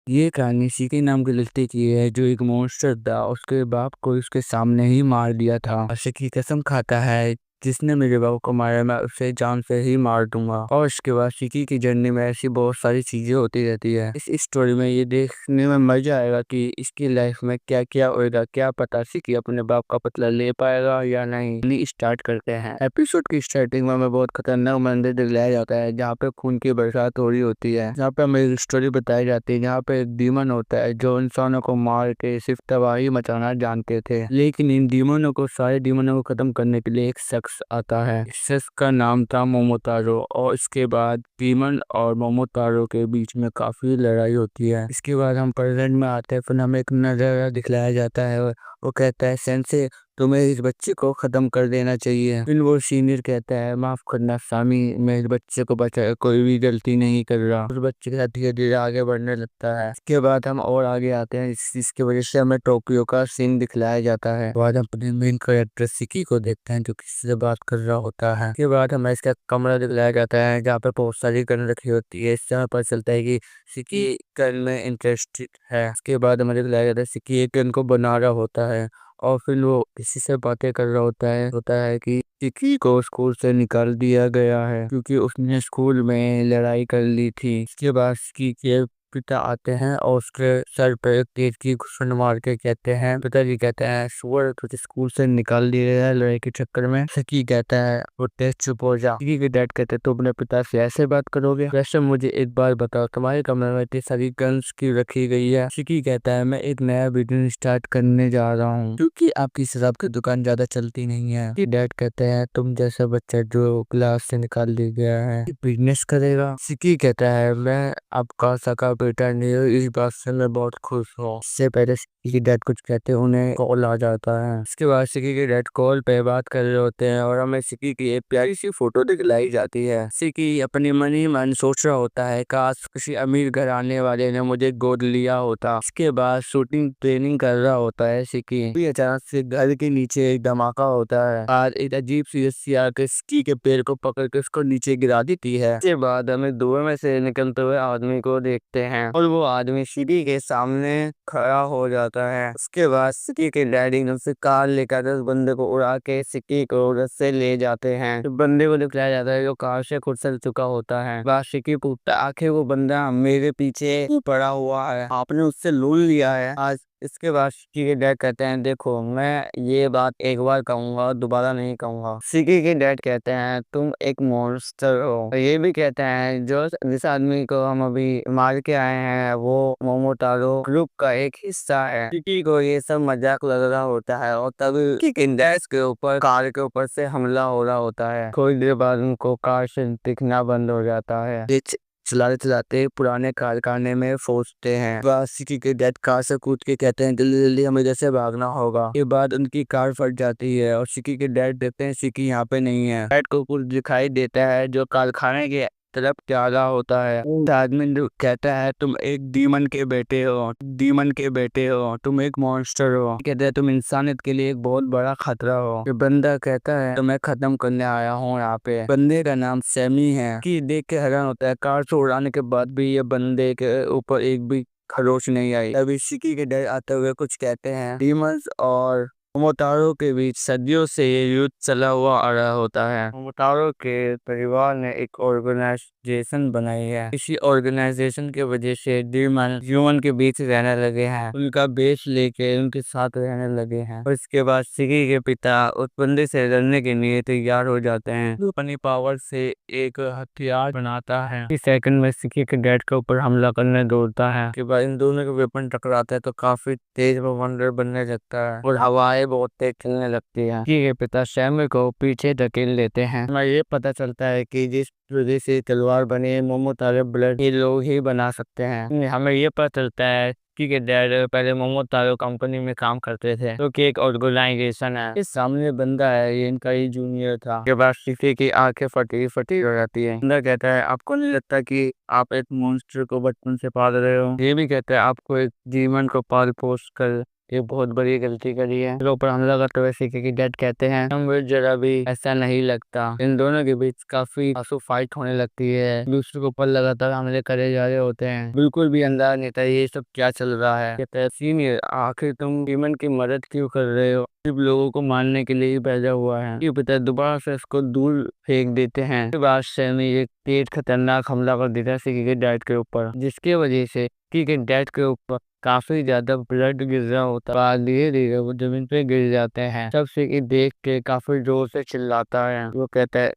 ये कहानी सीके नाम के लड़के की है जो एक मॉन्स्टर था। उसके बाप को उसके सामने ही मार दिया था। आशिक की कसम खाता है जिसने मेरे बाप को मारा मैं उसे जान से ही मार दूंगा। और उसके बाद सिकी की जर्नी में ऐसी बहुत सारी चीजें होती रहती है। इस स्टोरी में ये देखने में मजा आएगा कि इसकी लाइफ में क्या क्या होएगा। क्या पता सिकी अपने बाप का बदला ले पाएगा या नहीं। चलिए स्टार्ट करते हैं। एपिसोड की स्टार्टिंग में हमें बहुत खतरनाक मंदिर दिखलाया जाता है जहाँ पे खून की बरसात हो रही होती है। जहाँ पे हमें स्टोरी बताई जाती है जहाँ पे एक डीमन होता है जो इंसानों को मार के सिर्फ तबाही मचाना जानते थे। लेकिन इन डीमनों को सारे डीमनों को खत्म करने के लिए एक शख्स आता है। इस शख्स का नाम था मोमोतारो। और इसके बाद डीमन और मोमोतारो के बीच में काफी लड़ाई होती है। इसके बाद हम प्रेजेंट में आते हैं। फिर हमें एक नजारा दिखलाया जाता है। वो कहता है सेंसे तुम्हें इस बच्चे को खत्म कर देना चाहिए। फिर वो सीनियर कहता है माफ करना सामी, मैं इस बच्चे को बचा कोई भी गलती नहीं कर रहा। उस बच्चे के साथ धीरे धीरे आगे बढ़ने लगता है। इसके बाद हम और आगे आते हैं। इसकी वजह से हमें टोक्यो का सीन दिखलाया जाता है। बाद हम अपने मेन कैरेक्टर सिकी को देखते हैं जो किसी से बात कर रहा होता है। इसके बाद हमें इसका कमरा दिखलाया जाता है जहाँ पे बहुत सारी गन रखी होती है। इससे हमें पता चलता है कि सिकी गन में इंटरेस्टेड है। इसके बाद हमें दिखलाया जाता है सिकी एक गन को बना रहा होता है। और फिर वो किसी से बातें कर रहा होता है कि चिकी को स्कूल से निकाल दिया गया है क्योंकि उसने स्कूल में लड़ाई कर ली थी। इसके बाद चिकी के पिता आते हैं और उसके सर पे एक तेज की घुसन मार के कहते हैं, पिताजी कहते हैं सुअर तुझे स्कूल से निकाल दिया गया है लड़ाई के चक्कर में। चिकी कहता है वो तेज चुप हो जा। चिकी के डैड कहते हैं तुम अपने पिता से ऐसे बात करोगे? वैसे मुझे एक बार बताओ तुम्हारे कमरे में इतनी सारी गन्स क्यों रखी गई है? चिकी कहता है मैं एक नया बिजनेस स्टार्ट करने जा रहा हूँ क्योंकि आपकी शराब की दुकान ज्यादा चलती नहीं है। डैड कहते हैं तुम जैसा बच्चा जो क्लास से निकाल दिया गया है बिजनेस करेगा? सिकी कहता है मैं आपका सका बेटा नहीं हूँ, इस बात से मैं बहुत खुश हूँ। इससे पहले सिकी के डैड कुछ कहते हैं उन्हें कॉल आ जाता है। इसके बाद सिकी के डैड कॉल पे बात कर रहे होते हैं और हमें सिकी की एक प्यारी सी फोटो दिखलाई जाती है। सिकी अपनी मन ही मन सोच रहा होता है काश किसी अमीर घर आने वाले ने मुझे गोद लिया होता। इसके बाद शूटिंग ट्रेनिंग कर रहा होता है सिकी। भी अचानक से घर के नीचे एक धमाका होता है और एक अजीब सी रस्सी आकर सिकी के पैर को पकड़ के उसको नीचे गिरा देती है। इसके बाद हमें धुएं में से निकलते हुए आदमी को देखते हैं और वो आदमी सिकी के सामने खड़ा हो जाता है। उसके बाद सिकी के डैडी ने उसे कार लेकर उस बंदे को उड़ा के सिकी को उधर से ले जाते हैं। तो बंदे को दिखाया जाता है जो कार से खुद चल चुका होता है। बाद सिकी पूछता है आखिर वो बंदा मेरे पीछे क्यों पड़ा हुआ है, आपने उससे लोन लिया है आज? इसके बाद सिकी के डैड कहते हैं देखो मैं ये बात एक बार कहूंगा दोबारा नहीं कहूंगा। सिकी के डैड कहते हैं तुम एक मॉन्स्टर हो। ये भी कहते हैं जो जिस आदमी को हम अभी मार के आए हैं वो मोमोतारो ग्रुप का एक हिस्सा है। सिकी को ये सब मजाक लग रहा होता है और तभी सिकी के डैड के ऊपर कार के ऊपर से हमला हो रहा होता है। थोड़ी देर बाद उनको कार से दिखना बंद हो जाता है। चलाते चलाते पुराने कारखाने में पहुंचते हैं। बस सिकी के डैड कार से कूद के कहते हैं जल्दी जल्दी हमें इधर से भागना होगा। के बाद उनकी कार फट जाती है और सिकी के डैड देखते हैं सिकी यहाँ पे नहीं है। डैड को कुछ दिखाई देता है जो कारखाने के तरफ जा रहा होता है। आदमी कहता है तुम एक डीमन के बेटे हो, डीमन के बेटे हो, तुम एक मॉन्स्टर हो। कहता है तुम इंसानियत के लिए एक बहुत बड़ा खतरा हो। ये बंदा कहता है तो मैं खत्म करने आया हूँ यहाँ पे। बंदे का नाम सैमी है। कि देख के हैरान होता है कार से उड़ाने के बाद भी ये बंदे के ऊपर एक भी खरोच नहीं आई। अभी सिकी के डर आते हुए कुछ कहते हैं डीमंस और मोमोतारो के बीच सदियों से ये युद्ध चला हुआ आ रहा होता है। मोमोतारो के परिवार ने एक ऑर्गेनाइजेशन बनाई है। इसी ऑर्गेनाइजेशन की वजह से डीमन ह्यूमन के बीच रहने लगे हैं, उनका बेस लेके उनके साथ रहने लगे हैं। और इसके बाद सिकी के पिता उस बंदे से लड़ने के लिए तैयार हो जाते हैं। वो अपनी पावर से एक हथियार बनाता है। इस सेकंड में सिकी के डैड के ऊपर हमला करने दौड़ता है। के बाद इन दोनों के वेपन टकराते हैं तो काफी तेज बवंडर बनने लगता है और हवाएं बहुत तेज चलने लगती है। सिकी के पिता सैमी को पीछे धकेल लेते हैं। हमें ये पता चलता है कि जिस वजह से तलवार बनी है मोमोतारो ब्लड ये लोग ही बना सकते हैं। हमें ये पता चलता है के डैड पहले मोमोतारो कंपनी में काम करते थे जो कि एक ऑर्गेनाइजेशन है। इस सामने बंदा है ये इनका ही जूनियर था। के बाद सिकी की आंखें फटी फटी हो जाती है। बंदा कहता है आपको नहीं लगता कि आप एक मॉन्स्टर को बचपन से पाल रहे हो? ये भी कहता है आपको एक डीमन को पाल पोस कर ये बहुत बड़ी गलती करी है। मेरे ऊपर हमला करते हुए सिक्की की डैड कहते हैं मुझे जरा भी ऐसा नहीं लगता। इन दोनों के बीच काफी आंसू फाइट होने लगती है, दूसरे के ऊपर लगातार हमले करे जा रहे होते हैं। बिल्कुल भी अंदाजा नहीं था ये सब क्या चल रहा है। कहता है सीनियर आखिर तुम ह्यूमन की मदद क्यों कर रहे हो, सिर्फ लोगों को मारने के लिए ही पैदा हुआ है। ये पता है दोबारा से इसको दूर फेंक देते हैं। उसके बाद सैमी एक तेज खतरनाक हमला कर देता है सिक्की के डैड के ऊपर, जिसकी वजह से सिक्की के डैड के ऊपर काफी ज्यादा ब्लड गिर रहा होता है। धीरे धीरे वो जमीन पे गिर जाते हैं। सब सिक्की देख के काफी जोर से चिल्लाता है। वो कहता है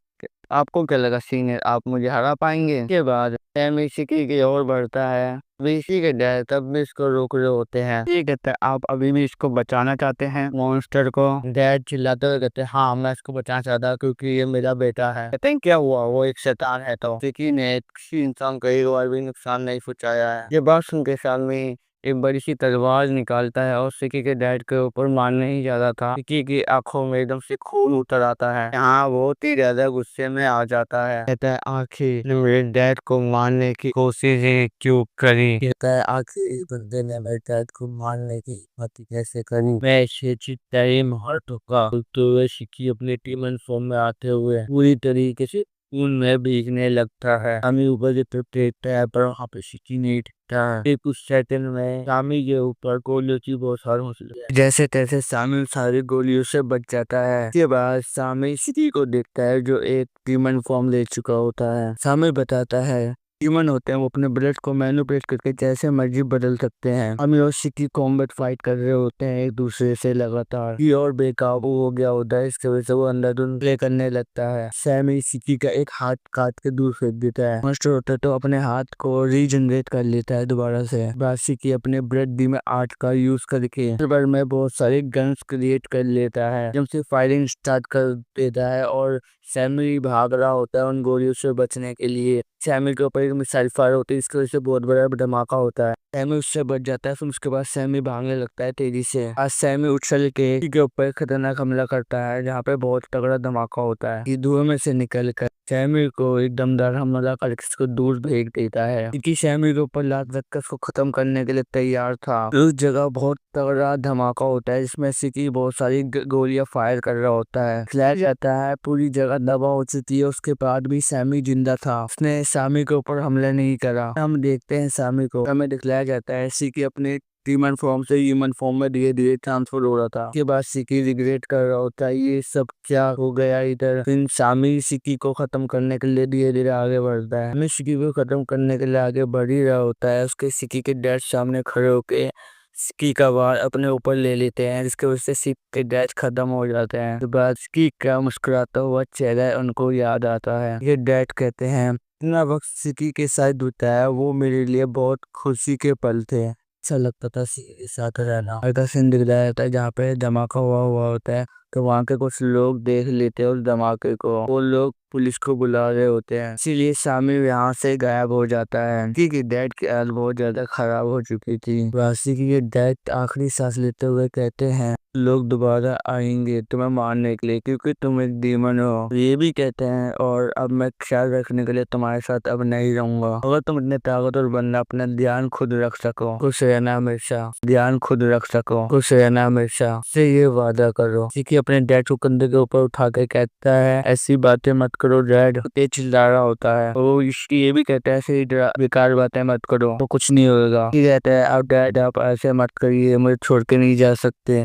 आपको क्या लगा सीनियर आप मुझे हरा पाएंगे। इसके बाद सैमी सिक्की की ओर बढ़ता है। इसी के डर तब भी इसको रोक रहे होते हैं। ये कहते हैं आप अभी भी इसको बचाना चाहते हैं मॉन्स्टर को। डैड चिल्लाते हुए कहते हैं हाँ मैं इसको बचाना चाहता हूँ क्योंकि ये मेरा बेटा है। कहते हैं क्या हुआ वो एक शैतान है तो सिक्की ने किसी इंसान को एक बार भी नुकसान नहीं पहुंचाया है। ये बात सुन के सामने एक बड़ी सी तलवार निकालता है और सिक्की के डैड के ऊपर मारने ही जा रहा था। सिक्की की आंखों में एकदम से खून उतर आता है। यहाँ बहुत ही ज्यादा गुस्से में आ जाता है। कहता है आखिर मेरे डैड को मारने की कोशिश ही क्यों करी। कहता है आखिर इस बंदे ने मेरे डैड को मारने की हिम्मत कैसे करी। मैं इसे चित्ता ही मार दूंगा। तो वह सिक्की अपने टीमन फॉर्म में आते हुए पूरी तरीके से खून में भीगने लगता है। हमें ऊपर की तरफ देखता है पर वहाँ पे सिक्की नहीं दिखता है। फिर कुछ सेकंड में सामी के ऊपर गोलियों की बौछार होने लगती है। जैसे तैसे सामी सारी गोलियों से बच जाता है। इसके बाद सामी सिक्की को देखता है जो एक ह्यूमन फॉर्म ले चुका होता है। सामी बताता है ह्यूमन होते हैं वो अपने ब्लड को मैनिपुलेट करके जैसे मर्जी बदल सकते हैं। हम और सिक्की कॉम्बैट फाइट कर रहे होते हैं एक दूसरे से लगातार। ये और बेकाबू हो गया होता है, इसकी वजह से वो अंधाधुंध प्ले करने लगता है। सैमी सिक्की का एक हाथ काट के दूर फेंक देता है। मॉन्स्टर होता है तो अपने हाथ को रीजनरेट कर लेता है दोबारा से। बाद सिक्की अपने ब्लड डी में आर्ट का यूज करके बार में बहुत सारे गन्स क्रिएट कर लेता है। जब से फायरिंग स्टार्ट कर देता है और सैमी भाग रहा होता है उन गोलियों से बचने के लिए। सैमी के ऊपर एक मिसाइल फायर होती है, इसकी वजह से बहुत बड़ा धमाका होता है। सैमी उससे बच जाता है। फिर उसके बाद सैमी भागने लगता है तेजी से। आज सैमी उछल के ऊपर खतरनाक हमला करता है जहाँ पे बहुत तगड़ा धमाका होता है। ये धुएं में से निकल कर सैमी को एक दमदार हमला करके इसको दूर फेंक देता है क्योंकि सैमी के ऊपर लात रखकर उसको खत्म करने के लिए तैयार था। उस जगह बहुत तगड़ा धमाका होता है जिसमें सिक्की बहुत सारी गोलियां फायर कर रहा होता है। फ्लैश जाता है, पूरी जगह दबा हो चुकी है। उसके बाद भी सैमी जिंदा था, उसने सामी के ऊपर हमला नहीं करा। हम देखते हैं सामी को हमें दिखलाया जाता है सिक्की अपने ह्यूमन फॉर्म से ह्यूमन फॉर्म में धीरे धीरे ट्रांसफर हो रहा था। उसके बाद सिक्की रिग्रेट कर रहा होता है ये सब क्या हो गया इधर। फिर सामी सिक्की को खत्म करने के लिए धीरे धीरे आगे बढ़ता है। हमें सिक्की को खत्म करने के लिए आगे बढ़ ही रहा होता है। उसके सिक्की के डैड सामने खड़े होके सिक्की का वार अपने ऊपर ले लेते हैं जिसकी वजह से सिक्की के डैड खत्म हो जाते हैं। तो बाद सिक्की का मुस्कुराता हुआ चेहरा उनको याद आता है। ये डैड कहते हैं इतना वक्त सिक्की के साथ बिताया वो मेरे लिए बहुत खुशी के पल थे। अच्छा लगता था सिक्की के साथ रहना। ऐसा सीन दिख रहा था जहाँ पे धमाका हुआ होता है तो वहाँ के कुछ लोग देख लेते हैं उस धमाके को। वो लोग पुलिस को बुला रहे होते हैं, इसीलिए सामी यहाँ से गायब हो जाता है। सिक्की की डैड की हालत बहुत ज्यादा खराब हो चुकी थी। सिक्की के डैड आखिरी सांस लेते हुए कहते हैं लोग दोबारा आएंगे तुम्हें मारने के लिए क्योंकि तुम एक डीमन हो। ये भी कहते हैं और अब मैं ख्याल रखने के लिए तुम्हारे साथ अब नहीं रहूंगा। अगर तुम इतने ताकतवर बनना अपना ध्यान खुद रख सको, खुश रहना हमेशा, ध्यान खुद रख सको, खुश रहना हमेशा, से ये वादा करो। सिक्की अपने डैड को कंधे के ऊपर उठा के कहता है ऐसी बातें मत करो डैड। तेज चिल्ला रहा होता है। वो इसकी ये भी कहता है ऐसी बेकार बातें मत करो तो कुछ नहीं होगा। ये कहता है अब डैड आप ऐसे मत करिए, मुझे छोड़ के नहीं जा सकते,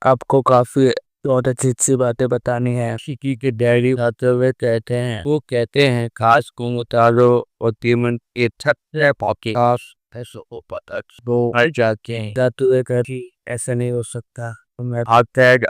आपको काफी बहुत अच्छी अच्छी बातें बतानी है। सिक्की के डैडी आते हुए कहते हैं वो कहते हैं खास को उतारो और तीमन के छत से पॉके खास ऐसा हो पता वो हर जाके जाते हुए कहती ऐसा नहीं हो सकता। मैं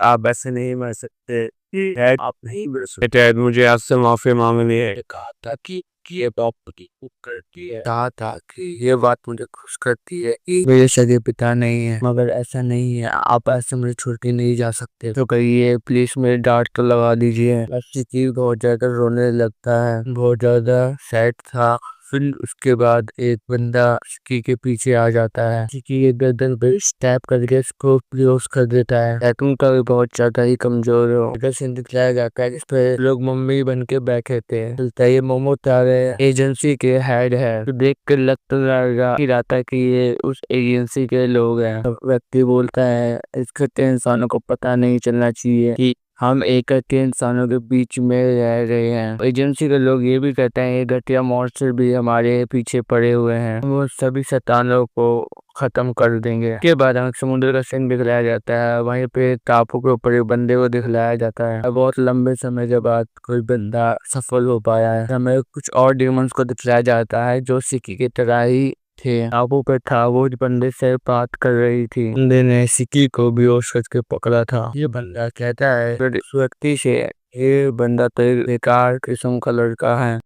आप ऐसे नहीं मर सकते। डैड आप नहीं मर सकते। डैड मुझे आपसे माफी मांगनी है। कहा था कि ये बात मुझे खुश करती है। कहा था कि ये बात मुझे खुश करती है कि मेरे सगे पिता नहीं है, मगर ऐसा नहीं है आप ऐसे मुझे छोड़ के नहीं जा सकते। तो कहिए प्लीज मेरे डांट तो लगा दीजिए। सिक्की बहुत ज्यादा रोने लगता है, बहुत ज्यादा सैड था। फिर उसके बाद एक बंदा सिक्की के पीछे आ जाता है, सिक्की के गर्दन पे स्टैप करके इसको क्लोज कर देता है। टैटू का भी बहुत ज्यादा ही कमजोर हो, इधर से दिखाया जाता है, इस पे लोग मम्मी बन के बैठे थे। ये मोमोतारे एजेंसी के हेड है, तो देख कर लग तो रहता है कि ये उस एजेंसी के लोग हैं। तो व्यक्ति बोलता है इसके इंसानों को पता नहीं चलना चाहिए कि हम एक के इंसानों के बीच में रह रहे हैं। एजेंसी के लोग ये भी कहते हैं ये घटिया मॉन्स्टर भी हमारे पीछे पड़े हुए हैं, वो सभी शैतानों को खत्म कर देंगे। के बाद हमें समुद्र का सीन दिखलाया जाता है, वहीं पे टापू के ऊपर एक बंदे को दिखलाया जाता है। बहुत लंबे समय के बाद कोई बंदा सफल हो पाया है। हमें कुछ और डिमंस को दिखलाया जाता है जो सिक्की की तरह ही थे। टापू पे था, वो उस बंदे से बात कर रही थी। बंदे ने सिक्की को बेहोश करके पकड़ा था। ये बंदा कहता है उस व्यक्ति से, ये बंदा तो एक बेकार किस्म का लड़का है।